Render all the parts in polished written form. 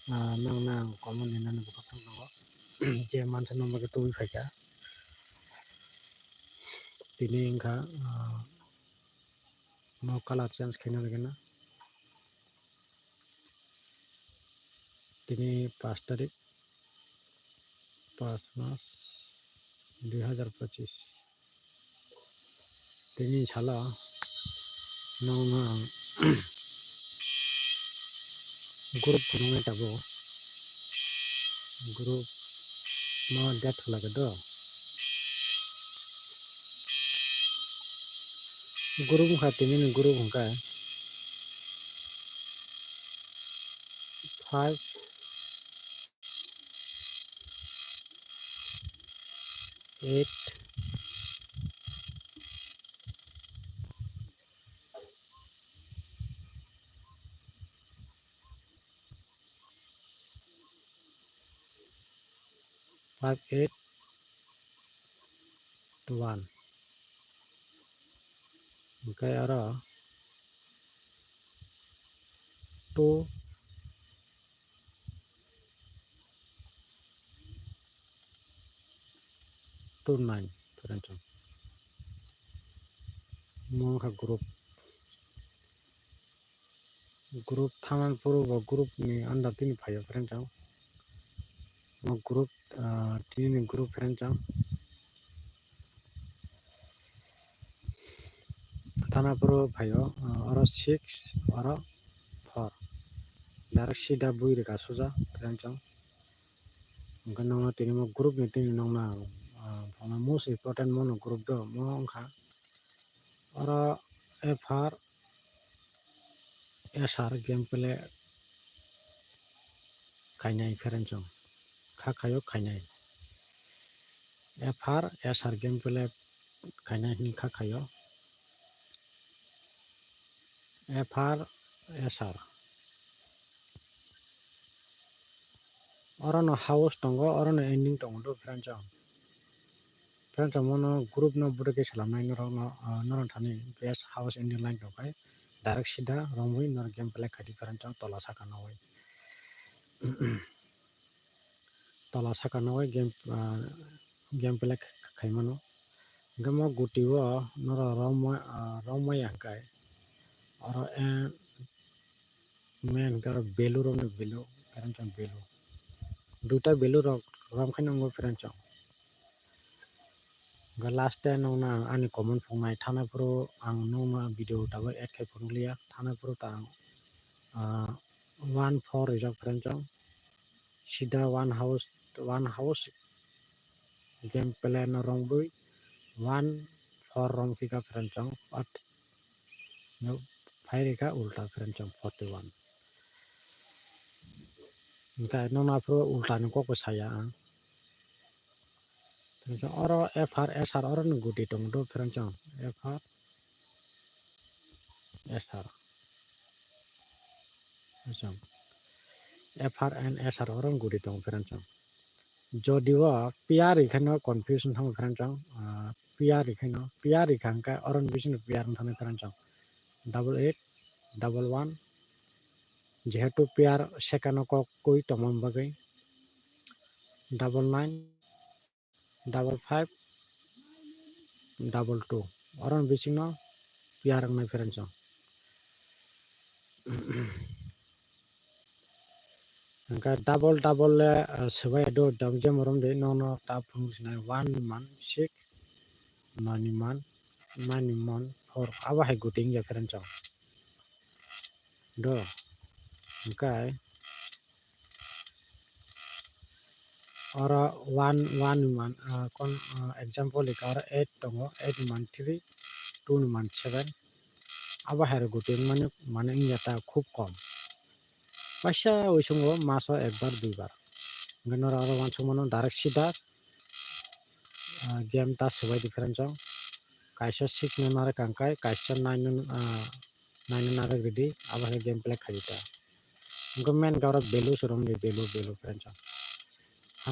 nang common in an book je man no ma tu faika tini inka no color change khina legena tini 5 তারিখ 5 মাস 2025 tini chala nong group phunung tabo group ma death lagado group khatini group ka 5 8 5 8 1 okay ara 2 to 9 friends mo kha group thaman puro group ni anda tini phayo friends mo group tini group friends thana puro phayo aro 6 aro 4 direct sida bui re ka soja friends ganong tini mo group ni tini nong na most important mo group do mo kha aro FR SR gameplay kainai friends kha khayo kainai FR SR gameplay kainai ni kha khayo FR SR Orang no house tongo orang no ending tongo do friends mono group no bude ke salam nai no thani best house ending line to kai direct sida romui nor gameplay khadi friends tola saka no wai tola saka no wai gameplay khai mano gamo guti wo nor romui angkai oro main gar belu rom no belu friends belu duta belu rom khai no friends last time nong na ani common fungai thana pro ang nong na video tabo add khai phunglia thana pro ta 1 4 rijak friend chong sida one house game play no rong bui 1 4 rong kika friend chong at no phairi ka ulta friend chong 41 ka nong na pro ulta no ko saya oro FR SR oro no gudi tong do friend chong FR SR chong FR and SR oro gudi tong friend chong যদিও PR এখানে confusion থাকবে friend চাও PR এখানে PR এখানকা অরন vision PR থাকবে friend চাও 8811 যেহেতু PR সেখানে কই তমন বাগৈ 995522 অরন বিশন PR নাই ফ্রেন্ড চাও Angka double sebai do dam jam rom de no ta function 1 man 6 9 man 4 aba hai guting ya friend chong do angkai ora 1 man kon example ka ora 8 tongo 8 man 3 2 man 7 aba hai guting মানে ইটা খুব কম পয়সা ওই সময় মাসে একবার দুইবার গনর আর one সময় direct সিধা game ta sebai different jong kaisa 6 no nare kangkai kaisa 9 no nare ready aba game play khaita government gaura value surom de value friend jong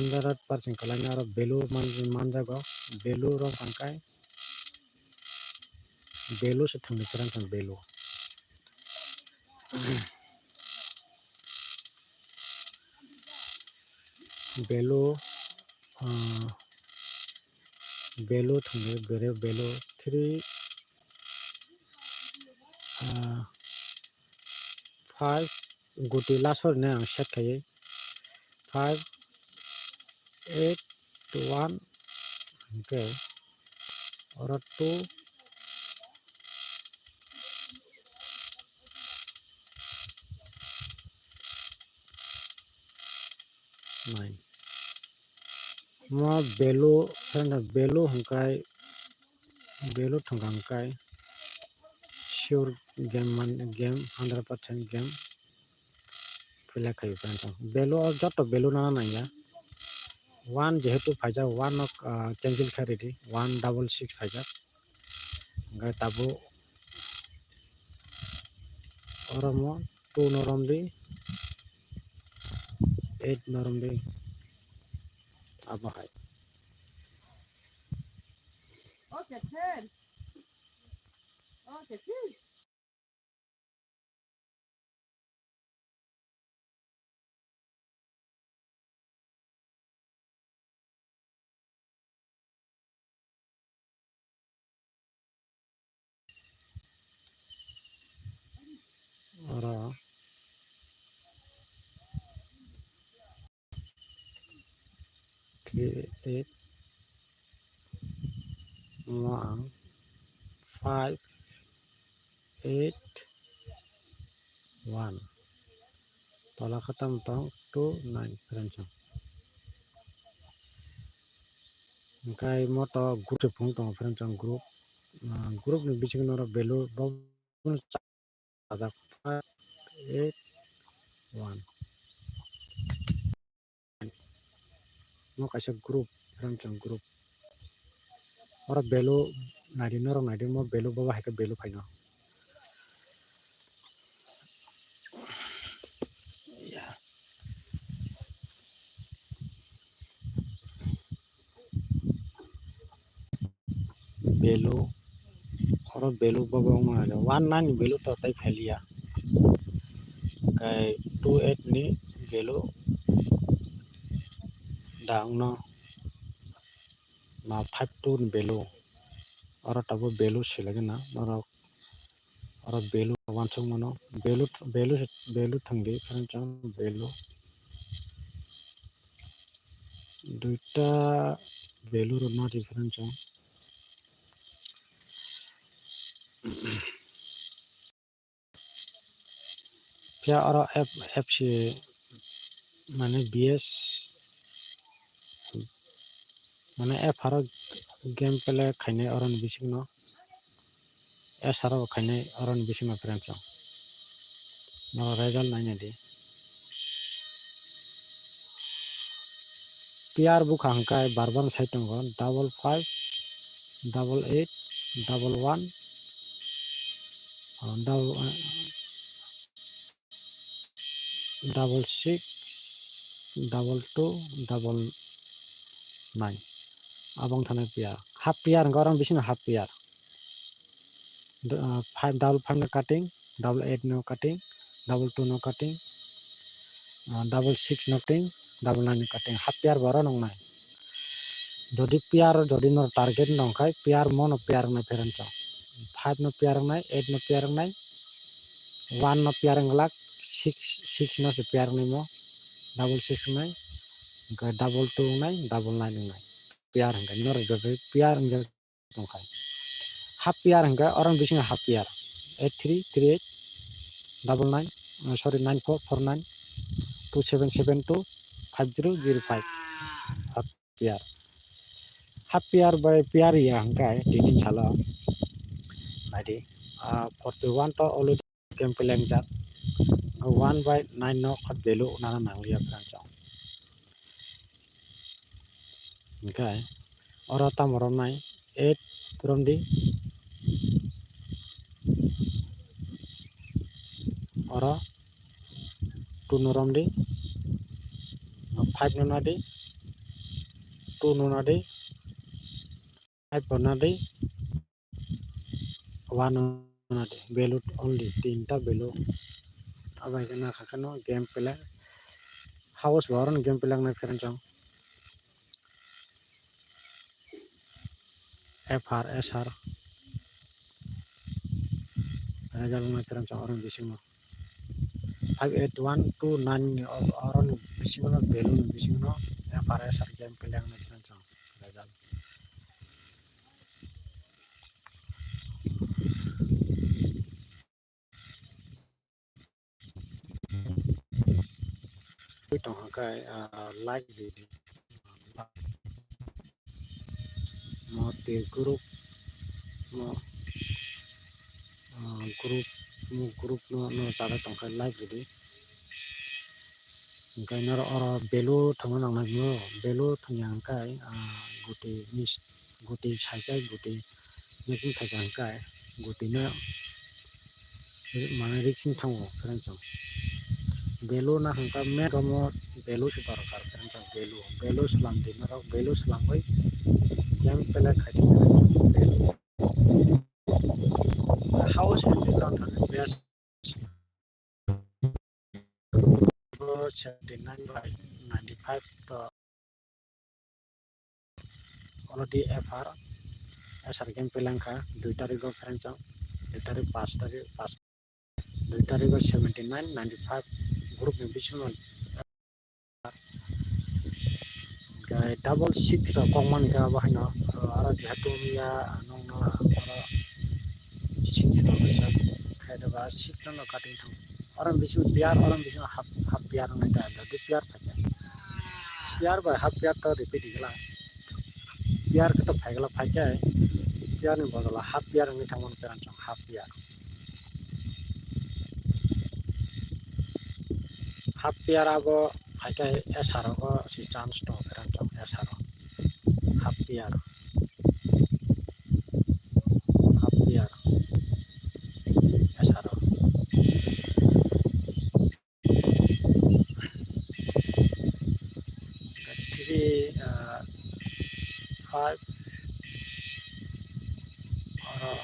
100% kalanya aro value manja go value ro kangkai value se thangni friend jong value value value thangde value 3 5 guti last hor ne ang set khaye 5 8 1 okay or 2 9 mo value hangkai value thangkai sure game 100% game pila khayo value or joto value na na ya 1 jehetu phaijak 1 nok cancel khari di 166 phaijak gai tabo oromo 2 norom di 8 norom di abahai ora 3 8 1 5 8 1 tola khatam tong 2 9 perancang kai moto group phung tong perancang group ni bising nora value babun ada 5 8 1 mo kaisa group perancang group ora value nadi nora nadi mo value baba haika value phaino value ora value baba ma 19 value to tai phelia kai 28 ni value dang no ma 52 ni value ora tabo value silage na ora value wansung mano value thangdi perancang value duita value ro na difference pia ora fc মানে bs মানে f haro game pele khaine oron bisingno s haro khaine oron bisingno perancang no result naine di pr book hangkai barbar saitongo 55 88 11 double 6 double 2 double 9 abang thane pr half pr orang bising half pr 5 double 5 no cutting double 8 no cutting double 2 no cutting double 6 no cutting double 9 no cutting half pr baro nong nai jodi pr jodi no target nong khai pr mono pr na perancang 5 no pr nai 8 no pr nai 1 no pr nglak 6 no se pr nai mo double 6 nai double 2 nai double 9 nai pr hangka nor jodi pr ngal nong khai half pr hangka orang bising half pr 8338 double 9 sorry 9449 2772 5005 half pr half pr by pr ya hangkai dinin sala nadi 41 to already game pelang jat 1 by 9 no khat value nana nanglia perancang okay ora tamorom nai 8 from di ora 2 norom di 5 nona di 2 nona di 5 nona di 1 nona di value only tinta value abai kana khakano game pele house baron game pelang na keren chong FR SR jalan na keren chong orang bising no 5812 orang bising no belum bising no FR SR game pelang na keren chong jalan itu hangkai like video mau di grup mau grup no cara tongkai like video hangkai naro orang belu thong nang nang no belu thong yang kai guti sakai guti meeting thang hangkai guti na mana riksing thang keren chong belu na hangka me kamo belu se darkar keren chong belu salam din naro belu salam bai jam pela khati belu house in the town best 79 by 95 to already FR SR game pelangka 2 tarik go keren chong 2 tarik 5 tarik 2 tarik go 79 95 group में बीच में double 6 to common ka bahina ara jatu ya nong na ara 6 to bisa khai da 6 no cutting thang orang bisu biar orang bisu half biar ngai da du biar pakai biar ba half biar to repeat gila biar ke to phai gala pakai biar ni bodala half biar ngai thang mon peran chong half biar abo pakai SR go si chance to peran chong SR half biar SR jadi 5 or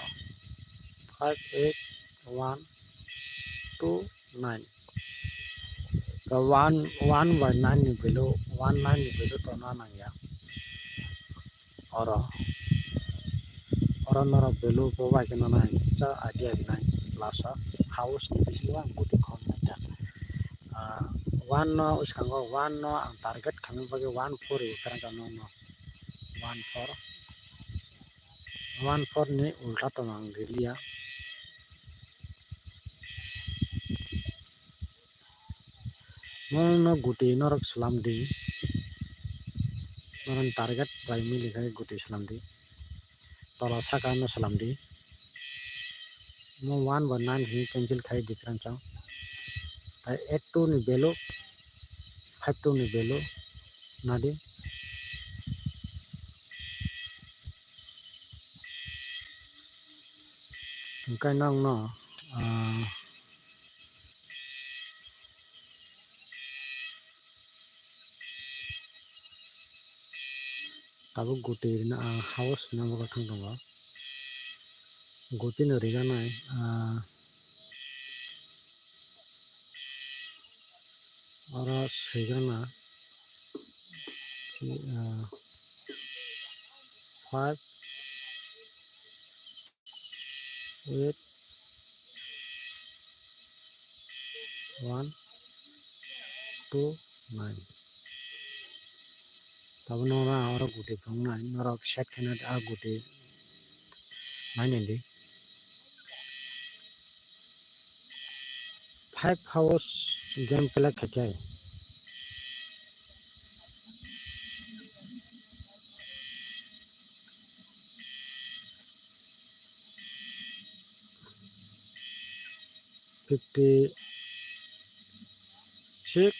5812 9 the 1 by 9 ni below 19 ni below to na nang ya orang nara below po ba ke na cha idea ni plus house ni biswa guti khon na 1 no uskango 1 no ang target kami bagi 14 karena kami no 14 ni ulta to nang dia no guti norok salam di noran target by mili kai guti salam di tola saka no salam di no 1 by 9 hi cancel khai different chang 82 ni belo 52 ni belo nadi kai nang no tabu guti na house na mo thang dong guti no riga nai ora segana 5 8 1 2 9 tabu no ra ora guti thong nai nora set kana guti 9 ndi 5 hours game pela khakai 56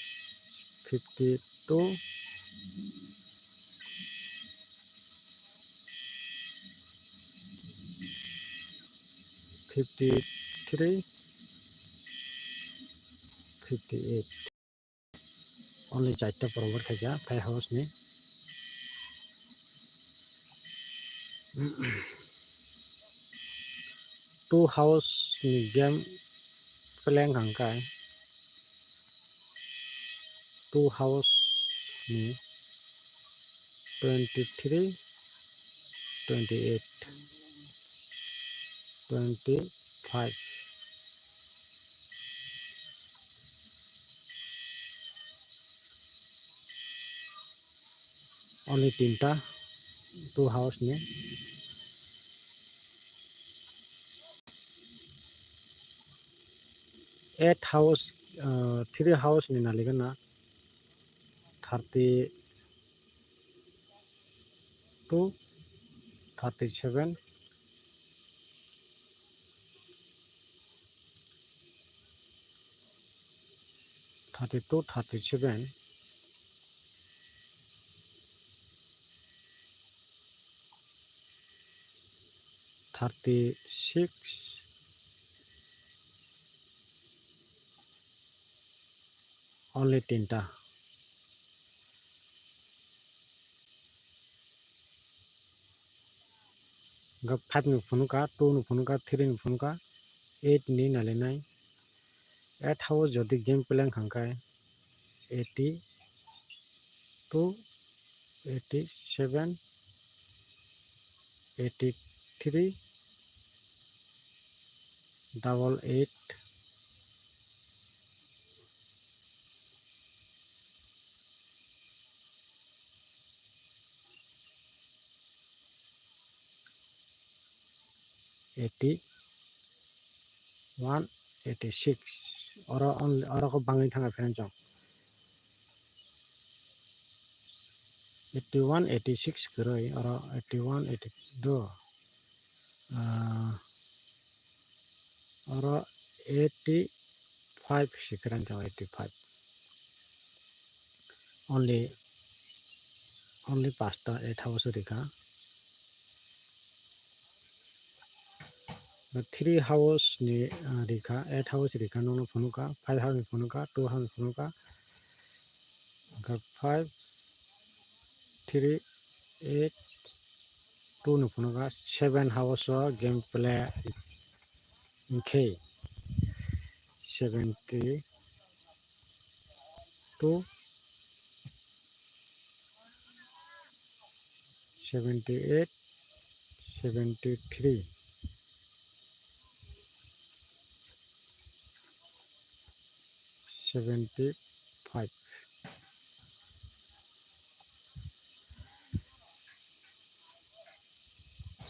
52 53 58 only chatta prover khaja 5 hours ni 2 house ni game playing hangkai 2 house ni 23, 28, 25. Only tinta 2 house ni. 8 house 3 house ni naligana 32, 37, 32, 37, 36, only tinta. Gap 5 ni phunuka, 2 ni phunuka, 3 ni phunuka, 8 ni nalinai. 8 house jodi game plan hangkai 82, 87, 83, 88, 81, 86. Ora ko bangai thanga friend chong. 81, 86 koroi ora 81, 82. Ora 85 sikran chong 85. Only pasta 8 house rika. 3 house ni rika 8 house rika no phunuka 5 house ni phunuka 2 house ni phunuka 5 3 8 2 ni phunuka 7 house game play k 72, 78, 73, 75,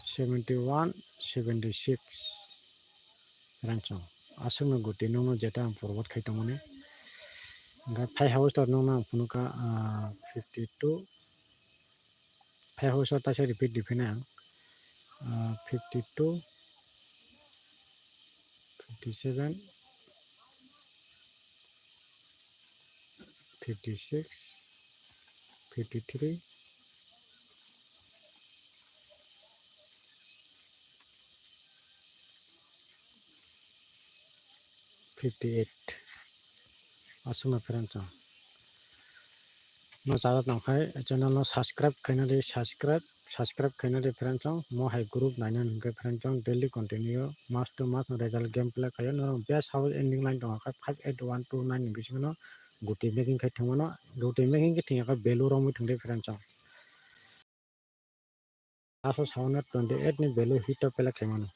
71, 76. Ranchong. Asung na guti no jeta ang forward kay tamone. Nga 5 house tor no na phunuka 52. 5 house ta se repeat dipena 52, 57, 56, 53, 58. Asung na friend chong. No chara nangkai channel no subscribe kaina de friend chong mo hai group naina nge friend chong daily continue match to match result game play kayo no best house ending line dong ka 58129 ni bisingo no guti making kai thangmo guti making ke thingaka belu romu thungde friend chong aso 728 ni belu hit up pela khaimano